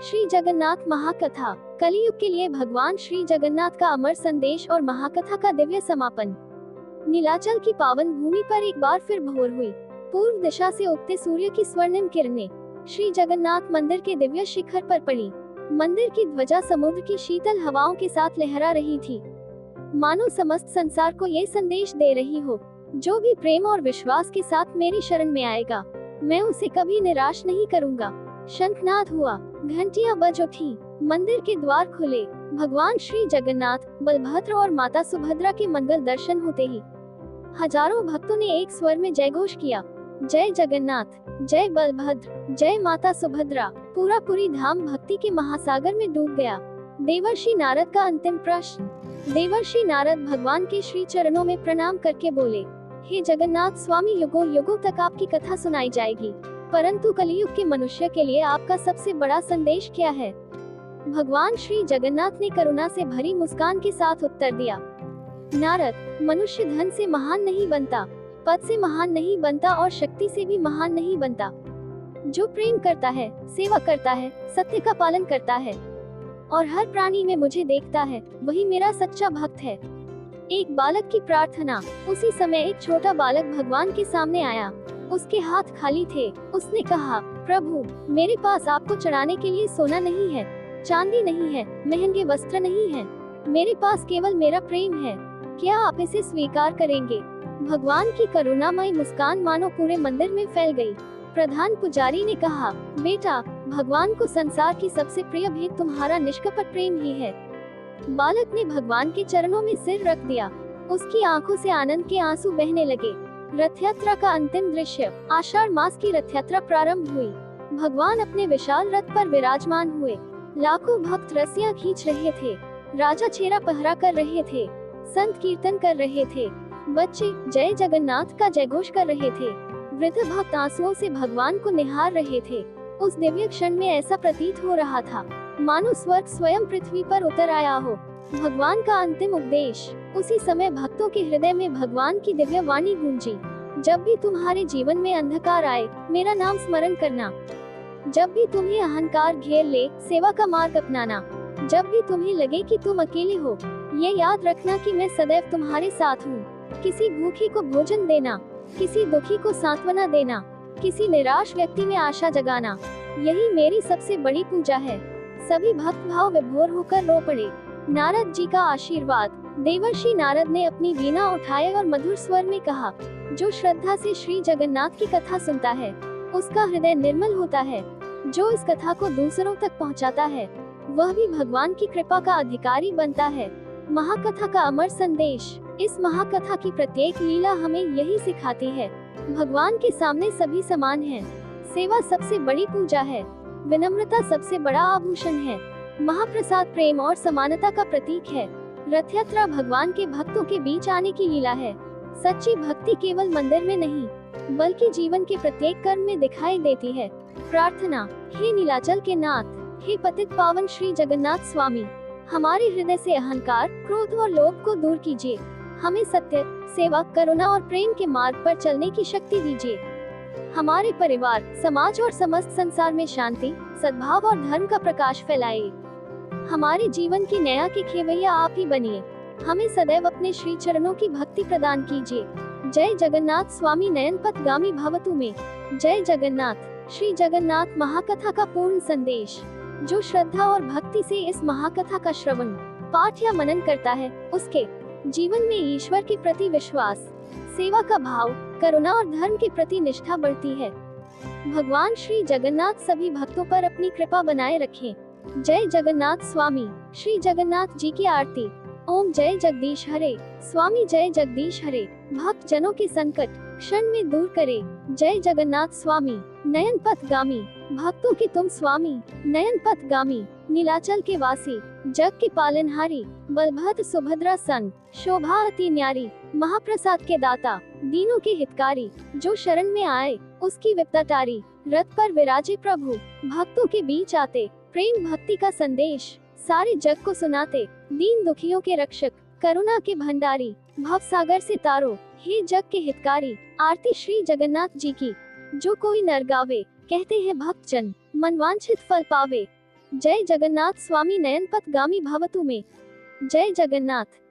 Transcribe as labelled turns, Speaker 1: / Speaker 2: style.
Speaker 1: श्री जगन्नाथ महाकथा। कलियुग के लिए भगवान श्री जगन्नाथ का अमर संदेश और महाकथा का दिव्य समापन। नीलाचल की पावन भूमि पर एक बार फिर भोर हुई। पूर्व दिशा से उगते सूर्य की स्वर्णिम किरणें श्री जगन्नाथ मंदिर के दिव्य शिखर पर पड़ी। मंदिर की ध्वजा समुद्र की शीतल हवाओं के साथ लहरा रही थी, मानो समस्त संसार को ये संदेश दे रही हो, जो भी प्रेम और विश्वास के साथ मेरी शरण में आएगा, मैं उसे कभी निराश नहीं करूंगा। शंखनाद हुआ, घंटियां बज उठी, मंदिर के द्वार खुले। भगवान श्री जगन्नाथ, बलभद्र और माता सुभद्रा के मंगल दर्शन होते ही हजारों भक्तों ने एक स्वर में जयघोष किया, जय जगन्नाथ, जय बलभद्र, जय माता सुभद्रा। पूरी धाम भक्ति के महासागर में डूब गया। देवर्षि नारद का अंतिम प्रश्न। देवर्षि नारद भगवान के श्री चरणों में प्रणाम करके बोले, हे जगन्नाथ स्वामी, युगों युगों तक आपकी कथा सुनाई जाएगी, परंतु कलियुग के मनुष्य के लिए आपका सबसे बड़ा संदेश क्या है? भगवान श्री जगन्नाथ ने करुणा से भरी मुस्कान के साथ उत्तर दिया, नारद, मनुष्य धन से महान नहीं बनता, पद से महान नहीं बनता और शक्ति से भी महान नहीं बनता। जो प्रेम करता है, सेवा करता है, सत्य का पालन करता है और हर प्राणी में मुझे देखता है, वही मेरा सच्चा भक्त है। एक बालक की प्रार्थना। उसी समय एक छोटा बालक भगवान के सामने आया। उसके हाथ खाली थे। उसने कहा, प्रभु, मेरे पास आपको चढ़ाने के लिए सोना नहीं है, चांदी नहीं है, महंगे वस्त्र नहीं है, मेरे पास केवल मेरा प्रेम है। क्या आप इसे स्वीकार करेंगे? भगवान की करुणामयी मुस्कान मानो पूरे मंदिर में फैल गई। प्रधान पुजारी ने कहा, बेटा, भगवान को संसार की सबसे प्रिय भेंट तुम्हारा निष्कपट प्रेम ही है। बालक ने भगवान के चरणों में सिर रख दिया। उसकी आंखों से आनंद के आंसू बहने लगे। रथ यात्रा का अंतिम दृश्य। आषाढ़ मास की रथ यात्रा प्रारंभ हुई। भगवान अपने विशाल रथ पर विराजमान हुए। लाखों भक्त रस्सियां खींच रहे थे, राजा छेरा पहरा कर रहे थे, संत कीर्तन कर रहे थे, बच्चे जय जगन्नाथ का जयघोष कर रहे थे, वृद्ध भक्त आंसुओं से भगवान को निहार रहे थे। उस दिव्य क्षण में ऐसा प्रतीत हो रहा था मानो स्वर्ग स्वयं पृथ्वी पर उतर आया हो। भगवान का अंतिम उपदेश। उसी समय भक्तों के हृदय में भगवान की दिव्य वाणी गूंजी, जब भी तुम्हारे जीवन में अंधकार आए, मेरा नाम स्मरण करना। जब भी तुम्हें अहंकार घेर ले, सेवा का मार्ग अपनाना। जब भी तुम्हें लगे कि तुम अकेले हो, ये याद रखना कि मैं सदैव तुम्हारे साथ हूँ। किसी भूखे को भोजन देना, किसी दुखी को सांत्वना देना, किसी निराश व्यक्ति में आशा जगाना, यही मेरी सबसे बड़ी पूजा है। सभी भक्त भाव विभोर होकर रो पड़े। नारद जी का आशीर्वाद। देवर्षि नारद ने अपनी वीणा उठाए और मधुर स्वर में कहा, जो श्रद्धा से श्री जगन्नाथ की कथा सुनता है, उसका हृदय निर्मल होता है। जो इस कथा को दूसरों तक पहुंचाता है, वह भी भगवान की कृपा का अधिकारी बनता है। महाकथा का अमर संदेश। इस महाकथा की प्रत्येक लीला हमें यही सिखाती है, भगवान के सामने सभी समान हैं। सेवा सबसे बड़ी पूजा है, विनम्रता सबसे बड़ा आभूषण है, महाप्रसाद प्रेम और समानता का प्रतीक है। रथ यात्रा भगवान के भक्तों के बीच आने की लीला है। सच्ची भक्ति केवल मंदिर में नहीं, बल्कि जीवन के प्रत्येक कर्म में दिखाई देती है। प्रार्थना। हे नीलाचल के नाथ, हे पतित पावन श्री जगन्नाथ स्वामी, हमारे हृदय से अहंकार, क्रोध और लोभ को दूर कीजिए। हमें सत्य, सेवा, करुणा और प्रेम के मार्ग पर चलने की शक्ति दीजिए। हमारे परिवार, समाज और समस्त संसार में शांति, सद्भाव और धर्म का प्रकाश फैलाइए। हमारे जीवन की नया के खेवैया आप ही बनिए। हमें सदैव अपने श्री चरणों की भक्ति प्रदान कीजिए। जय जगन्नाथ स्वामी नयनपथ गामी भवतु में। जय जगन्नाथ। श्री जगन्नाथ महाकथा का पूर्ण संदेश। जो श्रद्धा और भक्ति से इस महाकथा का श्रवण, पाठ या मनन करता है, उसके जीवन में ईश्वर के प्रति विश्वास, सेवा का भाव, करुणा और धर्म के प्रति निष्ठा बढ़ती है। भगवान श्री जगन्नाथ सभी भक्तों पर अपनी कृपा बनाए रखें। जय जगन्नाथ स्वामी। श्री जगन्नाथ जी की आरती। ओम जय जगदीश हरे। स्वामी जय जगदीश हरे। भक्त जनों के संकट क्षण में दूर करे। जय जगन्नाथ स्वामी। नयन पथ गामी, भक्तों के तुम स्वामी, नयन पथ गामी, नीलाचल के वासी, जग के पालनहारी, बलभद्र सुभद्रा संग, शोभा अति न्यारी, महाप्रसाद के दाता, दीनों के हितकारी, जो शरण में आए, उसकी विपदा टारी। रथ पर विराजे प्रभु, भक्तों के बीच आते, प्रेम भक्ति का संदेश सारे जग को सुनाते, दीन दुखियों के रक्षक, करुणा के भंडारी, भव सागर से तारो, हे जग के हितकारी। आरती श्री जगन्नाथ जी की। जो कोई नर गावे, कहते हैं भक्त जन, मनवांछित फल पावे। जय जगन्नाथ स्वामी नयन पथगामी भवतु में। जय जगन्नाथ।